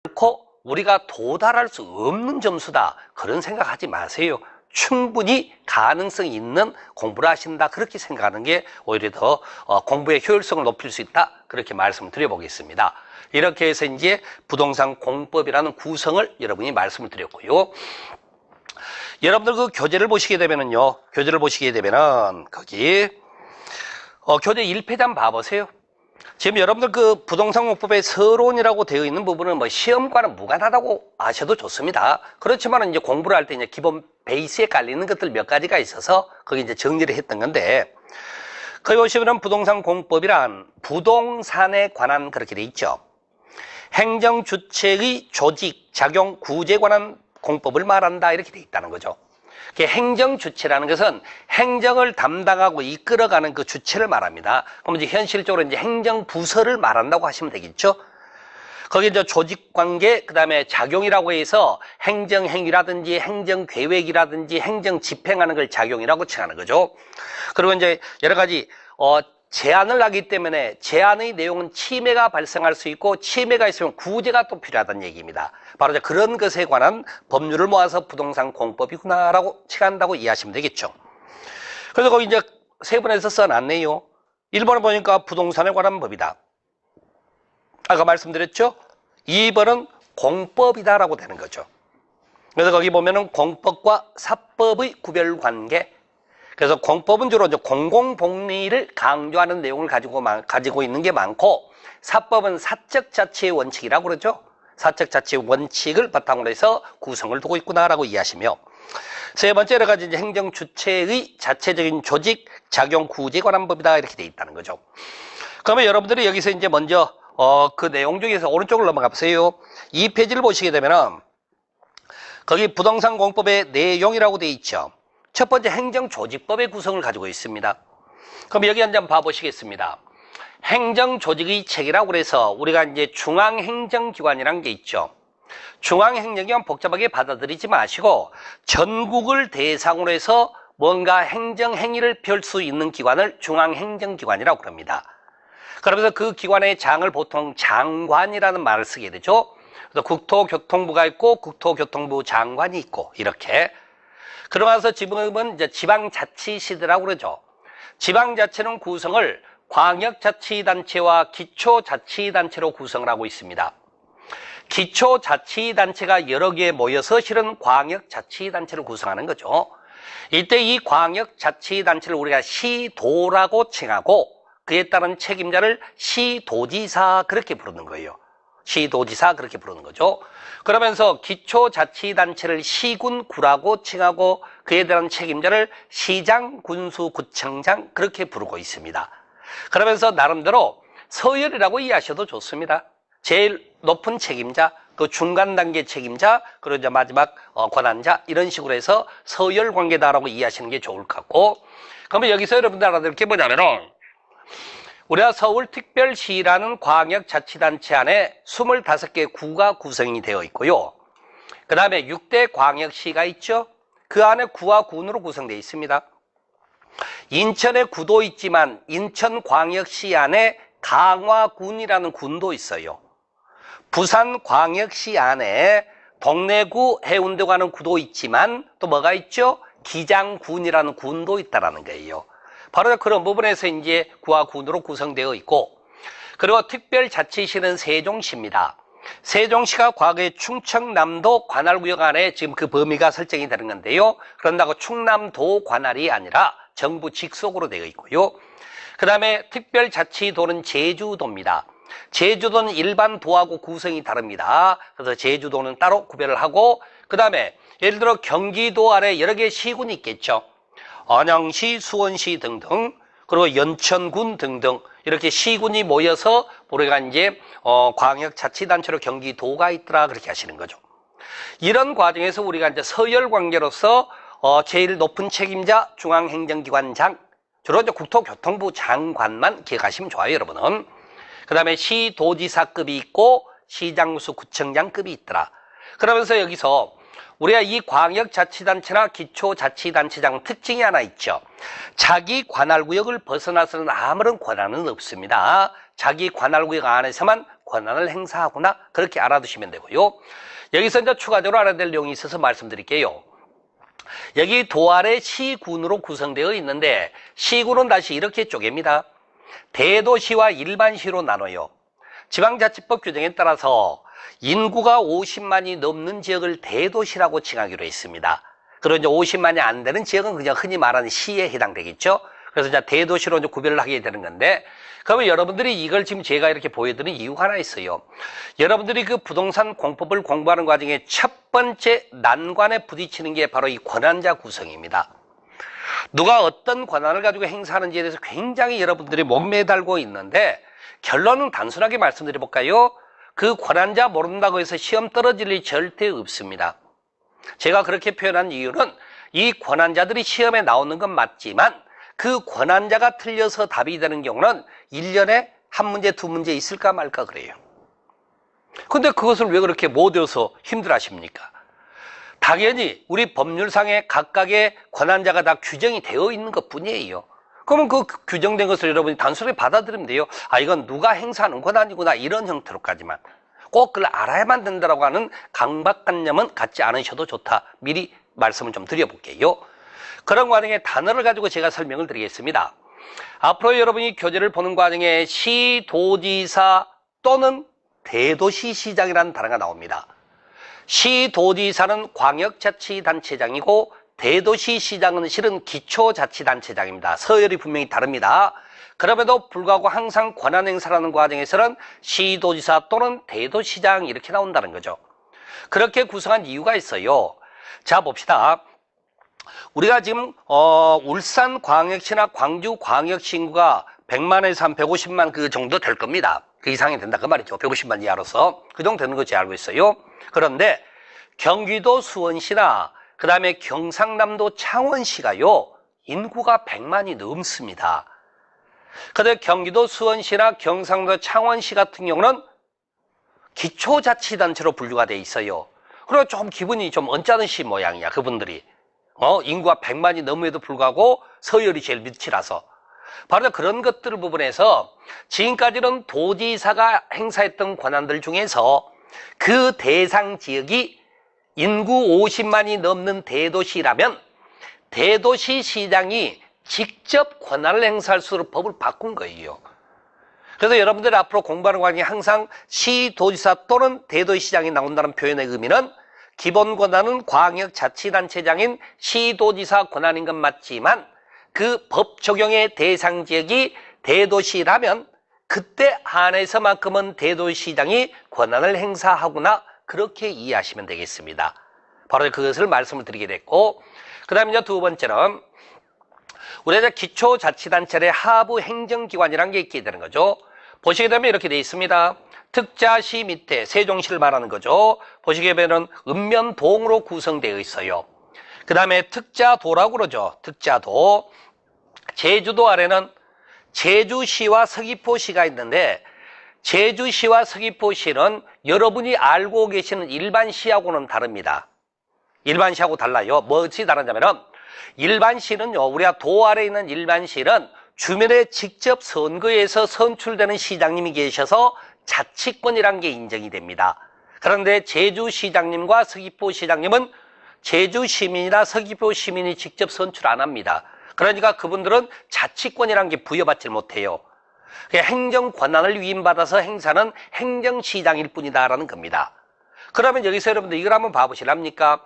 결코 우리가 도달할 수 없는 점수다. 그런 생각하지 마세요. 충분히 가능성이 있는 공부를 하신다. 그렇게 생각하는 게 오히려 더 공부의 효율성을 높일 수 있다. 그렇게 말씀을 드려보겠습니다. 이렇게 해서 이제 부동산 공법이라는 구성을 여러분이 말씀을 드렸고요. 여러분들 그 교재를 보시게 되면은요. 교재를 보시게 되면은 거기 교재 1페이지 한번 봐보세요. 지금 여러분들 그 부동산 공법의 서론이라고 되어 있는 부분은 뭐 시험과는 무관하다고 아셔도 좋습니다. 그렇지만 이제 공부를 할 때 이제 기본 베이스에 깔리는 것들 몇 가지가 있어서 거기 이제 정리를 했던 건데, 거기 보시면은 부동산 공법이란 부동산에 관한 그렇게 돼 있죠. 행정 주체의 조직, 작용, 구제에 관한 공법을 말한다. 이렇게 돼 있다는 거죠. 행정 주체라는 것은 행정을 담당하고 이끌어가는 그 주체를 말합니다. 그럼 이제 현실적으로 이제 행정 부서를 말한다고 하시면 되겠죠. 거기 이제 조직 관계, 그 다음에 작용이라고 해서 행정 행위라든지 행정 계획이라든지 행정 집행하는 걸 작용이라고 칭하는 거죠. 그리고 이제 여러 가지 제한을 하기 때문에 제한의 내용은 침해가 발생할 수 있고 침해가 있으면 구제가 또 필요하다는 얘기입니다. 바로 이제 그런 것에 관한 법률을 모아서 부동산 공법이구나라고 칭한다고 이해하시면 되겠죠. 그래서 거기 이제 세분에서 써놨네요. 1번을 보니까 부동산에 관한 법이다. 아까 말씀드렸죠? 2번은 공법이다라고 되는 거죠. 그래서 거기 보면은 공법과 사법의 구별 관계. 그래서 공법은 주로 이제 공공복리를 강조하는 내용을 가지고 있는 게 많고, 사법은 사적 자치의 원칙이라고 그러죠. 사적 자치의 원칙을 바탕으로 해서 구성을 두고 있구나라고 이해하시며, 세 번째 여러 가지 이제 행정 주체의 자체적인 조직, 작용, 구제에 관한 법이다 이렇게 돼 있다는 거죠. 그러면 여러분들이 여기서 이제 먼저 그 내용 중에서 오른쪽으로 넘어가 보세요. 이 페이지를 보시게 되면은 거기 부동산 공법의 내용이라고 돼 있죠. 첫 번째 행정조직법의 구성을 가지고 있습니다. 그럼 여기 한번 봐보시겠습니다. 행정조직의 체계라고 그래서 우리가 이제 중앙행정기관이라는 게 있죠. 중앙행정기관 복잡하게 받아들이지 마시고 전국을 대상으로 해서 뭔가 행정행위를 펼 수 있는 기관을 중앙행정기관이라고 그럽니다. 그러면서 그 기관의 장을 보통 장관이라는 말을 쓰게 되죠. 그래서 국토교통부가 있고 국토교통부 장관이 있고 이렇게. 그러면서 지금은 이제 지방자치시대라고 그러죠. 지방자치는 구성을 광역자치단체와 기초자치단체로 구성을 하고 있습니다. 기초자치단체가 여러 개 모여서 실은 광역자치단체를 구성하는 거죠. 이때 이 광역자치단체를 우리가 시도라고 칭하고 그에 따른 책임자를 시도지사 그렇게 부르는 거예요. 시도지사 그렇게 부르는 거죠. 그러면서 기초자치단체를 시군구라고 칭하고 그에 대한 책임자를 시장, 군수, 구청장 그렇게 부르고 있습니다. 그러면서 나름대로 서열이라고 이해하셔도 좋습니다. 제일 높은 책임자, 그 중간 단계 책임자, 그리고 이제 마지막 권한자 이런 식으로 해서 서열 관계다라고 이해하시는 게 좋을 것 같고, 그러면 여기서 여러분들 알아둘 게 뭐냐면은 우리가 서울특별시라는 광역자치단체 안에 25개 구가 구성이 되어 있고요. 그 다음에 6대 광역시가 있죠. 그 안에 구와 군으로 구성되어 있습니다. 인천에 구도 있지만 인천광역시 안에 강화군이라는 군도 있어요. 부산광역시 안에 동래구, 해운대구 하는 구도 있지만 또 뭐가 있죠? 기장군이라는 군도 있다라는 거예요. 바로 그런 부분에서 이제 구와 군으로 구성되어 있고, 그리고 특별자치시는 세종시입니다. 세종시가 과거에 충청남도 관할구역 안에 지금 그 범위가 설정이 되는 건데요. 그런다고 충남도 관할이 아니라 정부 직속으로 되어 있고요. 그 다음에 특별자치도는 제주도입니다. 제주도는 일반 도하고 구성이 다릅니다. 그래서 제주도는 따로 구별을 하고, 그 다음에 예를 들어 경기도 아래 여러 개의 시군이 있겠죠. 안양시, 수원시 등등, 그리고 연천군 등등 이렇게 시군이 모여서 우리가 이제 광역자치단체로 경기도가 있더라 그렇게 하시는 거죠. 이런 과정에서 우리가 이제 서열 관계로서 제일 높은 책임자 중앙행정기관장, 주로 이제 국토교통부 장관만 기억하시면 좋아요, 여러분은. 그 다음에 시도지사급이 있고 시장수 구청장급이 있더라. 그러면서 여기서 우리가 이 광역자치단체나 기초자치단체장 특징이 하나 있죠. 자기 관할구역을 벗어나서는 아무런 권한은 없습니다. 자기 관할구역 안에서만 권한을 행사하거나 그렇게 알아두시면 되고요. 여기서 이제 추가적으로 알아야 될 내용이 있어서 말씀드릴게요. 여기 도알의 시군으로 구성되어 있는데 시군은 다시 이렇게 쪼갭니다. 대도시와 일반시로 나눠요. 지방자치법 규정에 따라서 인구가 50만이 넘는 지역을 대도시라고 칭하기로 했습니다. 그리고 이제 50만이 안 되는 지역은 그냥 흔히 말하는 시에 해당되겠죠. 그래서 이제 대도시로 이제 구별을 하게 되는 건데, 그러면 여러분들이 이걸 지금 제가 이렇게 보여드리는 이유가 하나 있어요. 여러분들이 그 부동산 공법을 공부하는 과정에 첫 번째 난관에 부딪히는 게 바로 이 권한자 구성입니다. 누가 어떤 권한을 가지고 행사하는지에 대해서 굉장히 여러분들이 목매달고 있는데, 결론은 단순하게 말씀드려볼까요? 그 권한자 모른다고 해서 시험 떨어질 일이 절대 없습니다. 제가 그렇게 표현한 이유는 이 권한자들이 시험에 나오는 건 맞지만 그 권한자가 틀려서 답이 되는 경우는 1년에 한 문제, 두 문제 있을까 말까 그래요. 근데 그것을 왜 그렇게 못 외워서 힘들어 하십니까? 당연히 우리 법률상의 각각의 권한자가 다 규정이 되어 있는 것 뿐이에요. 그러면 그 규정된 것을 여러분이 단순하게 받아들이면 돼요. 아, 이건 누가 행사하는 권한이구나, 이런 형태로까지만. 꼭 그걸 알아야만 된다라고 하는 강박관념은 갖지 않으셔도 좋다. 미리 말씀을 좀 드려볼게요. 그런 과정에 단어를 가지고 제가 설명을 드리겠습니다. 앞으로 여러분이 교재를 보는 과정에 시도지사 또는 대도시시장이라는 단어가 나옵니다. 시도지사는 광역자치단체장이고 대도시시장은 실은 기초자치단체장입니다. 서열이 분명히 다릅니다. 그럼에도 불구하고 항상 권한행사라는 과정에서는 시도지사 또는 대도시장 이렇게 나온다는 거죠. 그렇게 구성한 이유가 있어요. 자, 봅시다. 우리가 지금 울산광역시나 광주광역시 인구가 100만에서 한 150만 그 정도 될 겁니다. 그 이상이 된다 그 말이죠. 150만 이하로서 그 정도 되는 거 제가 알고 있어요. 그런데 경기도 수원시나 그 다음에 경상남도 창원시가요 인구가 100만이 넘습니다. 그런데 경기도 수원시나 경상도 창원시 같은 경우는 기초자치단체로 분류가 돼 있어요. 그리고 좀 기분이 좀 언짢으신 모양이야 그분들이. 인구가 100만이 넘음에도 불구하고 서열이 제일 밑이라서. 바로 그런 것들 부분에서 지금까지는 도지사가 행사했던 권한들 중에서 그 대상 지역이 인구 50만이 넘는 대도시라면 대도시 시장이 직접 권한을 행사할 수 있도록 법을 바꾼 거예요. 그래서 여러분들이 앞으로 공부하는 과정에 항상 시도지사 또는 대도시장이 나온다는 표현의 의미는 기본 권한은 광역자치단체장인 시도지사 권한인 건 맞지만 그 법 적용의 대상 지역이 대도시라면 그때 한해서만큼은 대도시장이 권한을 행사하거나 그렇게 이해하시면 되겠습니다. 바로 그것을 말씀을 드리게 됐고, 그 다음에 이제 두 번째는 우리가 기초자치단체의 하부 행정기관이라는 게 있게 되는 거죠. 보시게 되면 이렇게 되어 있습니다. 특자시 밑에 세종시를 말하는 거죠. 보시게 되면 읍면동으로 구성되어 있어요. 그 다음에 특자도라고 그러죠. 특자도. 제주도 아래는 제주시와 서귀포시가 있는데 제주시와 서귀포시는 여러분이 알고 계시는 일반시하고는 다릅니다. 일반시하고 달라요. 무엇이 다르냐면은 일반시는요, 우리가 도 아래에 있는 일반시는 주민의 직접 선거에서 선출되는 시장님이 계셔서 자치권이란 게 인정이 됩니다. 그런데 제주시장님과 서귀포시장님은 제주시민이나 서귀포시민이 직접 선출 안 합니다. 그러니까 그분들은 자치권이란 게 부여받지 못해요. 행정 권한을 위임받아서 행사는 행정시장일 뿐이다라는 겁니다. 그러면 여기서 여러분들 이걸 한번 봐보실랍니까?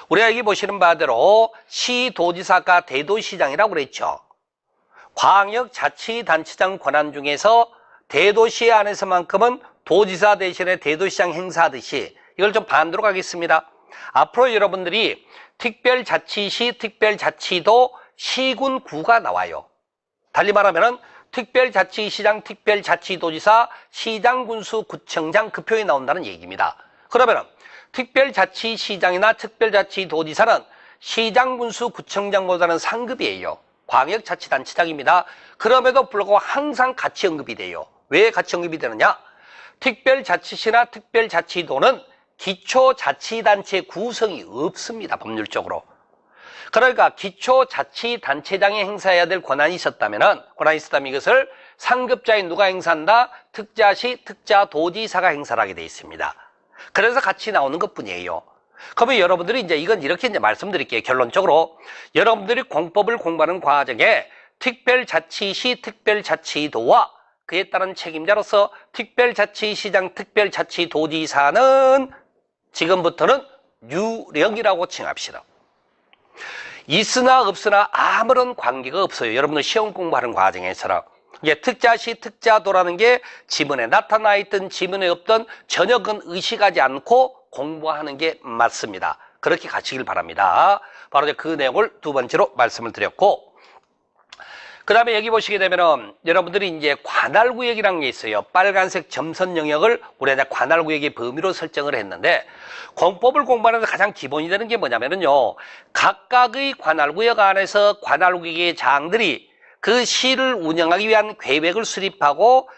우리가 여기 보시는 바대로 시도지사가 대도시장이라고 그랬죠. 광역자치단체장 권한 중에서 대도시 안에서만큼은 도지사 대신에 대도시장 행사하듯이 이걸 좀 반대로 가겠습니다. 앞으로 여러분들이 특별자치시, 특별자치도, 시군구가 나와요. 달리 말하면은 특별자치시장, 특별자치도지사, 시장군수, 구청장 그 표현이 나온다는 얘기입니다. 그러면은 특별자치시장이나 특별자치도지사는 시장군수, 구청장보다는 상급이에요. 광역자치단체장입니다. 그럼에도 불구하고 항상 같이 언급이 돼요. 왜 같이 언급이 되느냐? 특별자치시나 특별자치도는 기초자치단체 구성이 없습니다. 법률적으로. 그러니까 기초자치단체장이 행사해야 될 권한이 있었다면 이것을 상급자인 누가 행사한다? 특자시 특자도지사가 행사를 하게 돼 있습니다. 그래서 같이 나오는 것뿐이에요. 그러면 여러분들이 이제 이건 이렇게 이제 말씀드릴게요. 결론적으로 여러분들이 공법을 공부하는 과정에 특별자치시 특별자치도와 그에 따른 책임자로서 특별자치시장 특별자치도지사는 지금부터는 유령이라고 칭합시다. 있으나 없으나 아무런 관계가 없어요. 여러분들 시험 공부하는 과정에서는. 이게 특자시 특자도라는 게 지문에 나타나 있든 지문에 없든 전혀 그건 의식하지 않고 공부하는 게 맞습니다. 그렇게 가시길 바랍니다. 바로 이제 그 내용을 두 번째로 말씀을 드렸고, 그 다음에 여기 보시게 되면은 여러분들이 이제 관할구역이라는 게 있어요. 빨간색 점선 영역을 우리가 관할구역의 범위로 설정을 했는데, 공법을 공부하는데 가장 기본이 되는 게 뭐냐면은요, 각각의 관할구역 안에서 관할구역의 장들이 그 시를 운영하기 위한 계획을 수립하고